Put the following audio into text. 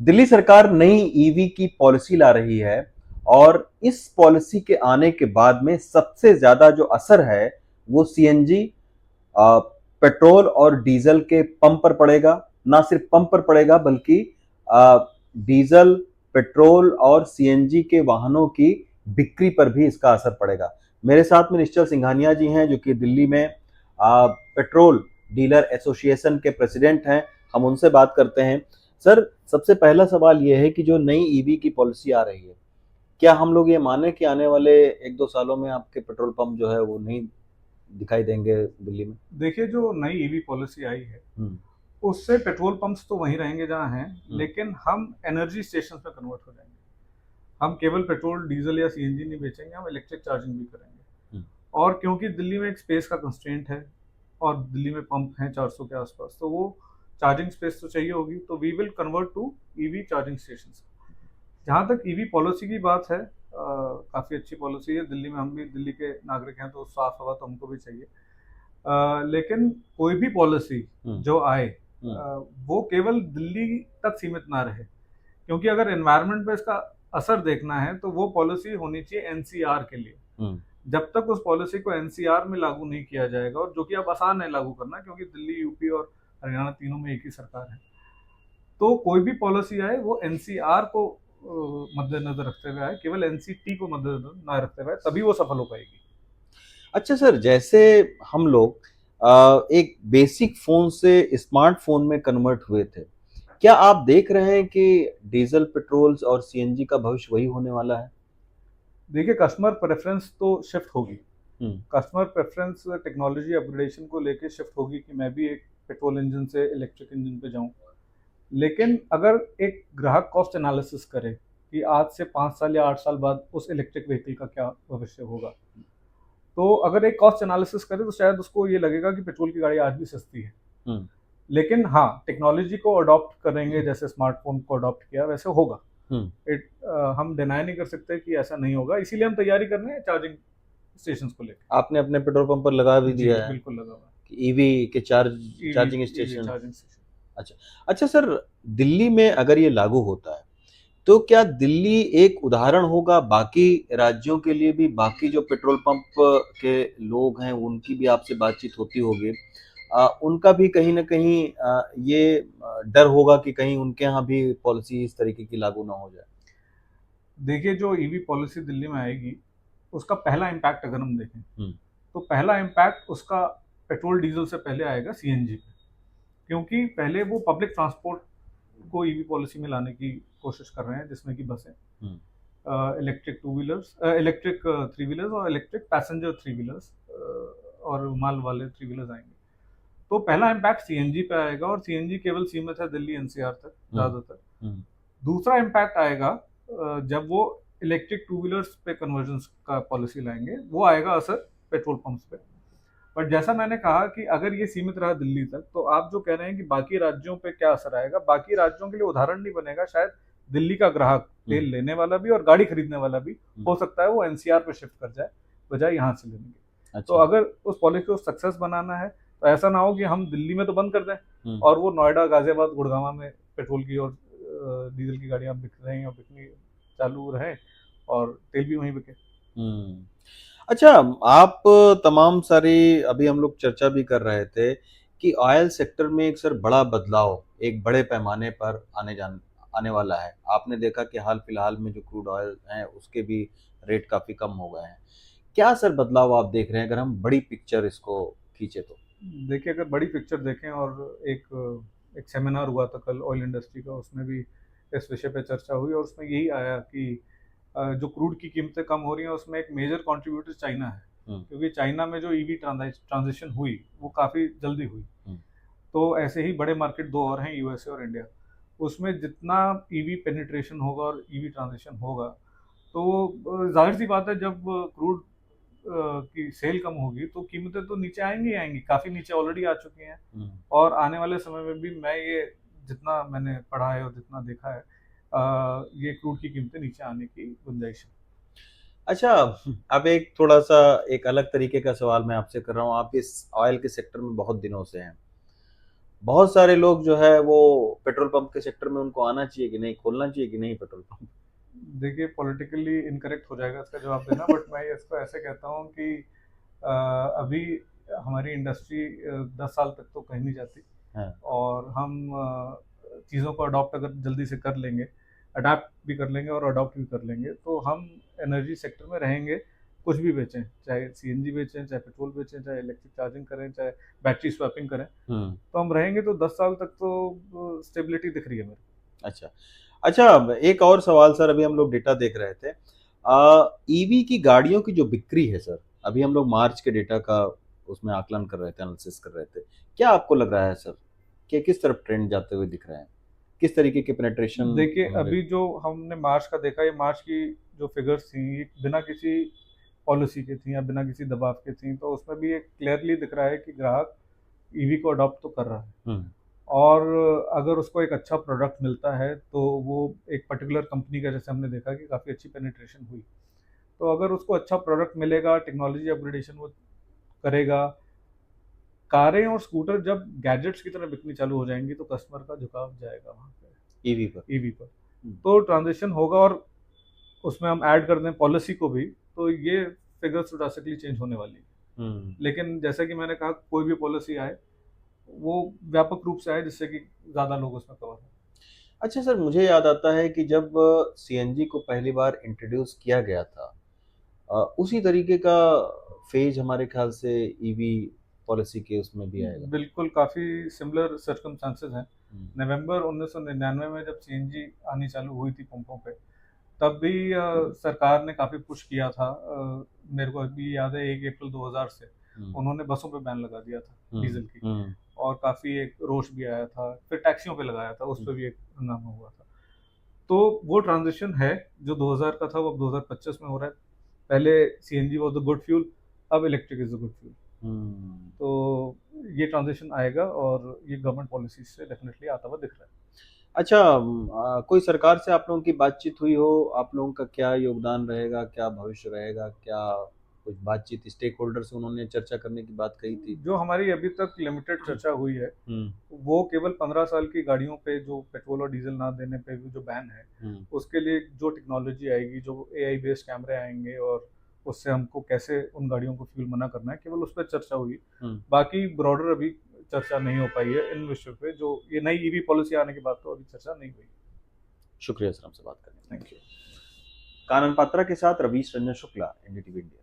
दिल्ली सरकार नई ईवी की पॉलिसी ला रही है और इस पॉलिसी के आने के बाद में सबसे ज्यादा जो असर है वो सीएनजी, पेट्रोल और डीजल के पंप पर पड़ेगा। ना सिर्फ पंप पर पड़ेगा बल्कि डीजल, पेट्रोल और सीएनजी के वाहनों की बिक्री पर भी इसका असर पड़ेगा। मेरे साथ में निश्चल सिंघानिया जी हैं जो कि दिल्ली में पेट्रोल डीलर एसोसिएशन के प्रेसिडेंट हैं। हम उनसे बात करते हैं। सर, सबसे पहला सवाल यह है कि जो नई ईवी की पॉलिसी आ रही है, क्या हम लोग ये माने कि आने वाले एक दो सालों में आपके पेट्रोल पंप जो है वो नहीं दिखाई देंगे दिल्ली में? देखिए, जो नई ईवी पॉलिसी आई है हम्म। उससे पेट्रोल पंप्स तो वहीं रहेंगे जहाँ हैं, हम्म। लेकिन हम एनर्जी स्टेशन में कन्वर्ट हो जाएंगे। हम केवल पेट्रोल डीजल या सीएनजी नहीं बेचेंगे, हम इलेक्ट्रिक चार्जिंग भी करेंगे। हम्म। और क्योंकि दिल्ली में एक स्पेस का कंस्ट्रेंट है और दिल्ली में पंप हैं 400 के आसपास, तो वो चार्जिंग स्पेस तो चाहिए होगी, तो we will convert to EV charging station. जहाँ तक ईवी पॉलिसी की बात है, काफ़ी अच्छी पॉलिसी है। दिल्ली में हम भी दिल्ली के नागरिक हैं, तो साफ हवा तो हमको भी चाहिए। लेकिन कोई भी पॉलिसी हम्म। जो आए, हम्म। वो केवल दिल्ली तक सीमित ना रहे, क्योंकि अगर एनवायरनमेंट पे इसका असर देखना है तो वो पॉलिसी होनी चाहिए एनसीआर के लिए। हम्म। जब तक उस पॉलिसी को एनसीआर में लागू नहीं किया जाएगा, और जो कि अब आसान है लागू करना क्योंकि दिल्ली, यूपी और हरियाणा तीनों में एक ही सरकार है, तो कोई भी पॉलिसी आए वो एनसीआर को मद्देनजर रखते हुए आए, केवल एनसीटी को मद्देनजर ना रखते हुए आए, तभी वो सफल हो पाएगी। अच्छा सर, जैसे हम लोग एक बेसिक फोन से स्मार्टफोन में कन्वर्ट हुए थे, क्या आप देख रहे हैं कि डीजल, पेट्रोल और सीएनजी का भविष्य वही होने वाला है? देखिए, कस्टमर प्रेफरेंस तो शिफ्ट होगी। हम्म। कस्टमर प्रेफरेंस टेक्नोलॉजी अपग्रेडेशन को लेके शिफ्ट होगी कि मैं भी एक पेट्रोल इंजन से इलेक्ट्रिक इंजन पे जाऊं। लेकिन अगर एक ग्राहक कॉस्ट एनालिसिस करे कि आज से 5 साल या 8 साल बाद उस इलेक्ट्रिक व्हीकल का क्या भविष्य होगा, तो अगर एक कॉस्ट एनालिसिस करे तो शायद उसको ये लगेगा कि पेट्रोल की गाड़ी आज भी सस्ती है। हम्म। लेकिन हाँ, टेक्नोलॉजी को अडॉप्ट करेंगे, जैसे स्मार्टफोन को अडॉप्ट किया वैसे होगा। हम्म। हम डिनाई नहीं कर सकते कि ऐसा नहीं होगा, इसीलिए हम तैयारी कर रहे हैं चार्जिंग स्टेशन को लेकर। आपने अपने पेट्रोल पंप पर लगा भी जी दिया है बिल्कुल लगा हुआ कि ईवी के है, EV charging EV station? Charging station. अच्छा। अच्छा सर, दिल्ली में अगर ये लागू होता है तो क्या दिल्ली एक उदाहरण होगा बाकी राज्यों के लिए भी? बाकी जो पेट्रोल पंप के लोग हैं उनकी भी आपसे बातचीत होती होगी, उनका भी कहीं ना कहीं ये डर होगा कि कहीं उनके यहाँ भी पॉलिसी इस तरीके की लागू ना हो जाए? देखिए, जो ईवी पॉलिसी दिल्ली में आएगी उसका पहला इम्पैक्ट अगर हम देखें, हम्म। तो पहला इम्पैक्ट उसका पेट्रोल डीजल से पहले आएगा सीएनजी पे। क्योंकि पहले वो पब्लिक ट्रांसपोर्ट को ईवी पॉलिसी में लाने की कोशिश कर रहे हैं, जिसमें कि बसें, hmm. Electric two wheelers, electric three wheelers और इलेक्ट्रिक पैसेंजर थ्री व्हीलर्स और माल वाले थ्री व्हीलर्स आएंगे। तो पहला इम्पैक्ट सीएनजी पे आएगा, और सीएनजी केवल सीमित है दिल्ली एनसीआर तक हम्म। ज़्यादातर। हम्म। दूसरा इम्पैक्ट आएगा जब वो इलेक्ट्रिक टू व्हीलर्स पे कन्वर्जन का पॉलिसी लाएंगे, वो आएगा असर पेट्रोल पंप्स पे। बट जैसा मैंने कहा कि अगर ये सीमित रहा दिल्ली तक, तो आप जो कह रहे हैं कि बाकी राज्यों पे क्या असर आएगा, बाकी राज्यों के लिए उदाहरण नहीं बनेगा शायद। दिल्ली का ग्राहक, हम्म। तेल लेने वाला भी और गाड़ी खरीदने वाला भी, हम्म। हो सकता है वो एनसीआर पे शिफ्ट कर जाए बजाय यहाँ से लेने के। तो अच्छा। अगर उस पॉलिसी को सक्सेस बनाना है, तो ऐसा ना हो कि हम दिल्ली में तो बंद कर दें हम्म। और वो नोएडा, गाजियाबाद, गुड़गांव में पेट्रोल की और डीजल की गाड़ियां बिक रही और बिकनी चालू रहे, और तेल भी वहीं बिके। हम्म। अच्छा, आप तमाम सारी अभी हम लोग चर्चा भी कर रहे थे कि ऑयल सेक्टर में एक सर बड़ा बदलाव एक बड़े पैमाने पर आने वाला है। आपने देखा कि हाल फिलहाल में जो क्रूड ऑयल है उसके भी रेट काफी कम हो गए हैं। क्या सर बदलाव आप देख रहे हैं अगर हम बड़ी पिक्चर इसको खींचे तो? देखिए, अगर बड़ी पिक्चर देखें, और एक सेमिनार हुआ था कल ऑयल इंडस्ट्री का, उसमें भी इस विषय पे चर्चा हुई और उसमें यही आया कि जो क्रूड की कीमतें कम हो रही हैं उसमें एक मेजर कंट्रीब्यूटर चाइना है। हम्म। क्योंकि चाइना में जो ईवी ट्रांजिशन हुई वो काफ़ी जल्दी हुई। हम्म। तो ऐसे ही बड़े मार्केट दो और हैं, यूएसए और इंडिया। उसमें जितना ईवी पेनिट्रेशन होगा और ईवी ट्रांजिशन होगा, तो जाहिर सी बात है, जब क्रूड की सेल कम होगी तो कीमतें तो नीचे आएंगी ही आएंगी, काफ़ी नीचे ऑलरेडी आ चुकी हैं। हम्म। और आने वाले समय में भी मैं ये जितना मैंने पढ़ा है और जितना देखा है, ये क्रूड की कीमतें नीचे आने की गुंजाइश है। अच्छा, अब एक थोड़ा सा एक अलग तरीके का सवाल मैं आपसे कर रहा हूँ। आप इस ऑयल के सेक्टर में बहुत दिनों से हैं। बहुत सारे लोग जो है वो पेट्रोल पंप के सेक्टर में उनको आना चाहिए कि नहीं, खोलना चाहिए कि नहीं पेट्रोल पंप? देखिए पॉलिटिकली इनकरेक्ट हो जाएगा इसका जवाब देना, बट मैं इसको ऐसे कहता हूँ कि अभी हमारी इंडस्ट्री 10 साल तक तो कहीं नहीं जाती, हाँ। और हम चीज़ों को अडॉप्ट अगर जल्दी से कर लेंगे, अडाप्ट भी कर लेंगे और अडॉप्ट भी कर लेंगे, तो हम एनर्जी सेक्टर में रहेंगे। कुछ भी बेचें, चाहे सीएनजी बेचें, चाहे पेट्रोल बेचें, चाहे इलेक्ट्रिक चार्जिंग करें, चाहे बैटरी स्वैपिंग करें, तो हम रहेंगे। तो 10 साल तक तो स्टेबिलिटी दिख रही है मेरे अच्छा। अच्छा, एक और सवाल सर, अभी हम लोग डेटा देख रहे थे। ईवी की गाड़ियों की जो बिक्री है सर, अभी हम लोग मार्च के डेटा का उसमें आकलन कर रहे थे, एनालिसिस कर रहे थे। क्या आपको लग रहा है सर कि किस तरफ ट्रेंड जाते हुए दिख रहे हैं? किस तरीके के पेनिट्रेशन देखिए हमारे? अभी जो हमने मार्च का देखा, ये मार्च की जो फिगर्स थी, ये बिना किसी पॉलिसी के थी या बिना किसी दबाव के थी, तो उसमें भी एक क्लियरली दिख रहा है कि ग्राहक ईवी को अडॉप्ट तो कर रहा है, हुँ, और अगर उसको एक अच्छा प्रोडक्ट मिलता है तो वो एक पर्टिकुलर कंपनी का, जैसे हमने देखा कि काफ़ी अच्छी पेनिट्रेशन हुई, तो अगर उसको अच्छा प्रोडक्ट मिलेगा, टेक्नोलॉजी अपग्रेडेशन वो करेगा, कारें और स्कूटर जब गैजेट्स की तरह बिकनी चालू हो जाएंगी, तो कस्टमर का झुकाव जाएगा वहाँ ईवी पर। पे ईवी पर। हुँ, तो ट्रांजिशन होगा, और उसमें हम ऐड कर दें पॉलिसी को भी, तो ये फिगर्स ड्रास्टिकली चेंज होने वाली है। हुँ। लेकिन जैसा कि मैंने कहा, कोई भी पॉलिसी आए वो व्यापक रूप से आए, जिससे कि ज़्यादा लोग उसमें कवर हों। अच्छा सर, मुझे याद आता है कि जब सीएनजी को पहली बार इंट्रोड्यूस किया गया था, उसी तरीके का फेज हमारे ख्याल से ईवी पॉलिसी के उसमें भी आएगा। बिल्कुल, काफ़ी सिमिलर सर्कमस्टांसेस हैं। हुँ, नवंबर 1999 में जब सीएनजी आनी चालू हुई थी पंपों पे, तब भी सरकार ने काफ़ी पुश किया था। मेरे को अभी याद है 1 अप्रैल 2000 से हुँ, उन्होंने बसों पे बैन लगा दिया था हुँ, डीज़ल की, हुँ, और काफ़ी एक रोष भी आया था। फिर टैक्सियों पे लगाया था, उस हुँ। पे भी एक हंगामा हुआ था। तो वो ट्रांज़िशन है, जो 2000 का था वो अब 2025 में हो रहा है। पहले CNG was the good fuel, अब electric is the good fuel. हुँ। तो ये ट्रांज़िशन आएगा, और ये गवर्नमेंट पॉलिसीज़ से डेफ़िनिटली आता हुआ दिख रहा है। अच्छा, कोई सरकार से आप लोगों की बातचीत हुई हो? आप लोगों का क्या योगदान रहेगा? क्या भविष्य रहेगा? क्या कुछ बातचीत स्टेक होल्डर से उन्होंने चर्चा करने की बात कही थी? जो हमारी अभी तक लिमिटेड चर्चा हुई है, हुँ, वो केवल 15 साल की गाड़ियों पे जो पेट्रोल और डीजल ना देने पे भी जो बैन है, हुँ, उसके लिए जो टेक्नोलॉजी आएगी, जो एआई बेस्ड कैमरे आएंगे, और उससे हमको कैसे उन गाड़ियों को फ्यूल मना करना है, केवल उस पर चर्चा हुई। हुँ। बाकी ब्रॉडर अभी चर्चा नहीं हो पाई है इन विषयों पे, जो ये नई ईवी पॉलिसी आने के बाद तो अभी चर्चा नहीं हुई। शुक्रिया सर हमसे बात करने के थैंक लिए। यू। कानन पात्रा के साथ रवीश रंजन शुक्ला, एनडीटीवी इंडिया।